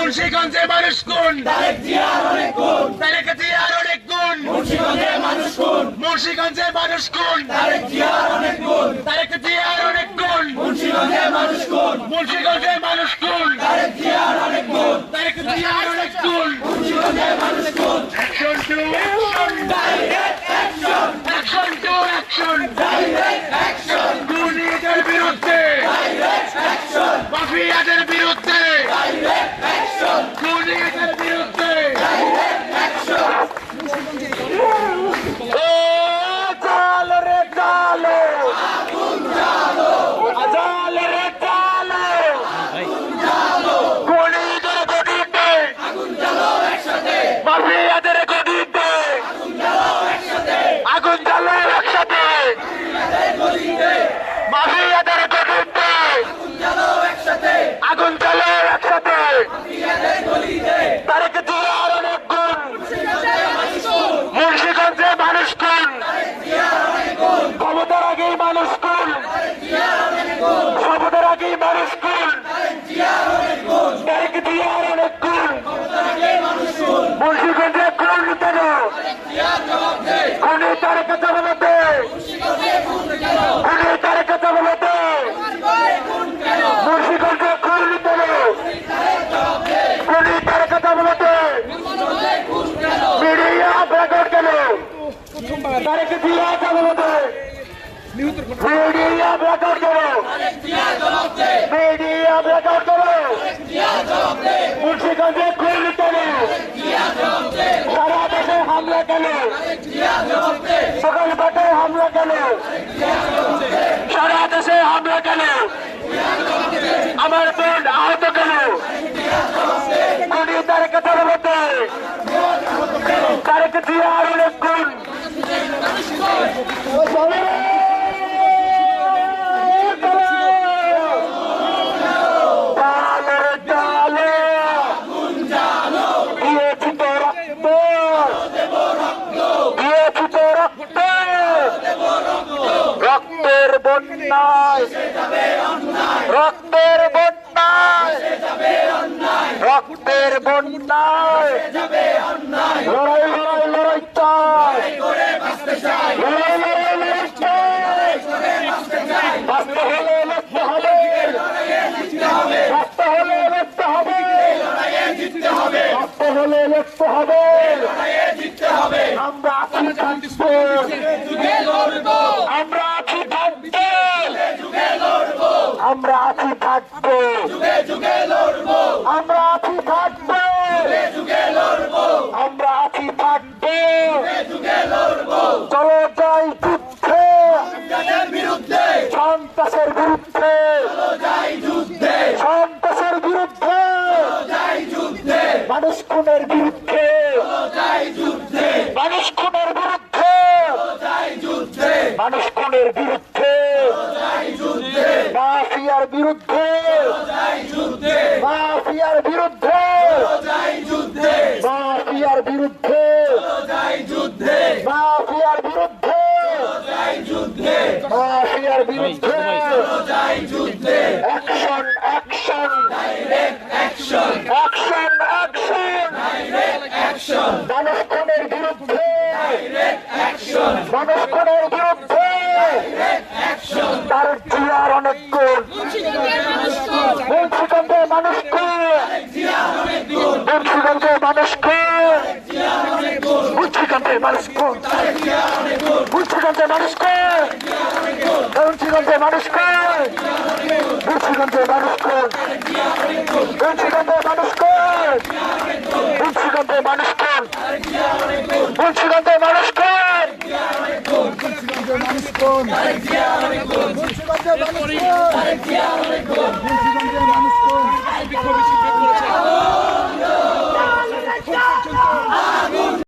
মুন্সিগঞ্জে মানুষ কোন তারেক জিয়ার অনেক গুণ, তারেক জিয়ার অনেক গুণ মুন্সিগঞ্জে মানুষ কোন মুন্সিগঞ্জে মানুষ কোন তারেক জিয়ার অনেক গুণ, তারেক জিয়ার অনেক গুণ মুন্সিগঞ্জে মানুষ কোন মুন্সিগঞ্জে মানুষ কোন তারেক জিয়ার অনেক গুণ, তারেক জিয়ার অনেক গুণ মুন্সিগঞ্জে মানুষ কোন action to action direct action, action to action direct action, দুর্নীতির বিরুদ্ধে ডাইরেক্ট অ্যাকশন, মাফিয়াদের বিরুদ্ধে ডাইরেক্ট অ্যাকশন, দুর্নীতির বিরুদ্ধে ডাইরেক্ট অ্যাকশন। ও চাল রে চালো আগুন জ্বালো, চাল রে চালো আগুন জ্বালো, খুনিদের গদিতে আগুন জ্বালো একসাথে, মাফিয়াদের গদিতে আগুন জ্বালো একসাথে, আগুন জ্বালো একসাথে এদের গলিতে, মাফিয়াদের গদিতে আগুন জ্বালো একসাথে, আগুন জ্বালো একসাথে এদের গলিতে, তারেক জিয়ার অনেক গুণ মুন্সিগঞ্জে মানুষ কোন, মুন্সিগঞ্জে মানুষ কোন তারেক জিয়ার অনেক গুণ, ক্ষমতার আগেই মানুষ কোন তারেক জিয়ার অনেক গুণ, ক্ষমতার আগেই মানুষ কোন তারেক জিয়ার অনেক গুণ, তারেক জিয়ার অনেক গুণ ক্ষমতার আগে মানুষ কোন, মুন্সিগঞ্জে কোন কেন তারেক জিয়ার জবাব দে, খুনি তারেক জবাবতে মুন্সিগঞ্জে খুন কেন, খুনি তারেক জবাবতে মুন্সিগঞ্জে খুন কেন, মুন্সিগঞ্জে কোন কেন তারেক জবাব দে, খুনি তারেক জবাবতে মুন্সিগঞ্জে খুন কেন, মিডিয়া ব্যাকআউট কেন তারেক জিয়া জবাবতে মিডিয়া ব্যাকআউট কেন তারেক জিয়ার জবাব দে, মিডিয়া ব্যাকআউট কেন জিয়ার জবাব দে, মুন্সিগঞ্জে কোন কেন জিয়ার জবাব দে, সারা দেশে হামলা কেন জিয়ার জবাব দে, সকাল বাটে হামলা কেন সারা দেশে হামলা কেন আমার বোন আহত কেন খুনি তারেক জবাবতে তারেক জিয়ার অনেক গুণ রক্তের বন্যায় রক্তের বন্যায় রক্তের বন্যায় লড়াই লড়াই লড়াই চাই লড়াই লড়াই লড়াই চাই বাঁচতে হলে লড়তে হবে বাঁচতে হলে লড়তে হবে বাঁচতে হলে লড়তে হবে আমরা আছি থাকবো আমরা আছি থাকবো আমরা আছি থাকবো আমরা আছি থাকবো আমরা আছি থাকবো চলো যাই যুদ্ধে বিরুদ্ধে, সন্ত্রাসের বিরুদ্ধে যাই যুদ্ধে, সন্ত্রাসের বিরুদ্ধে যাই যুদ্ধে, মানুষ খুনের বিরুদ্ধে যাই যুদ্ধে, মানুষ খুনের বিরুদ্ধে যাই যুদ্ধে, মানুষ খুনের বিরুদ্ধে যাই যুদ্ধে, মাফিয়ার বিরুদ্ধে যাই যুদ্ধে, মাফিয়ার বিরুদ্ধে যাই যুদ্ধে, মাফিয়ার বিরুদ্ধে যাই যুদ্ধে, মাফিয়ার বিরুদ্ধে যাই যুদ্ধে, মাফিয়ার বিরুদ্ধে যাই যুদ্ধে, action action direct action, action action direct action, মানুষ খুনের বিরুদ্ধে ডাইরেক্ট অ্যাকশন, মানুষ খুনের বিরুদ্ধে অ্যাকশন, তারেক জিয়ার অনেক গুণ মুন্সিগঞ্জে মানুষ খুন জিয়ার অনেক গুণ, মুন্সিগঞ্জে মানুষ খুন জিয়ার অনেক গুণ, মুন্সিগঞ্জে মানুষ খুন জিয়ার অনেক গুণ, মুন্সিগঞ্জে মানুষ খুন মুন্সিগঞ্জে মানুষ খুন মুন্সিগঞ্জে মানুষ খুন মুন্সিগঞ্জে মানুষ খুন মুন্সিগঞ্জে মানুষ খুন মুন্সিগঞ্জে মানুষ খুন জিয়ার অনেক গুণ,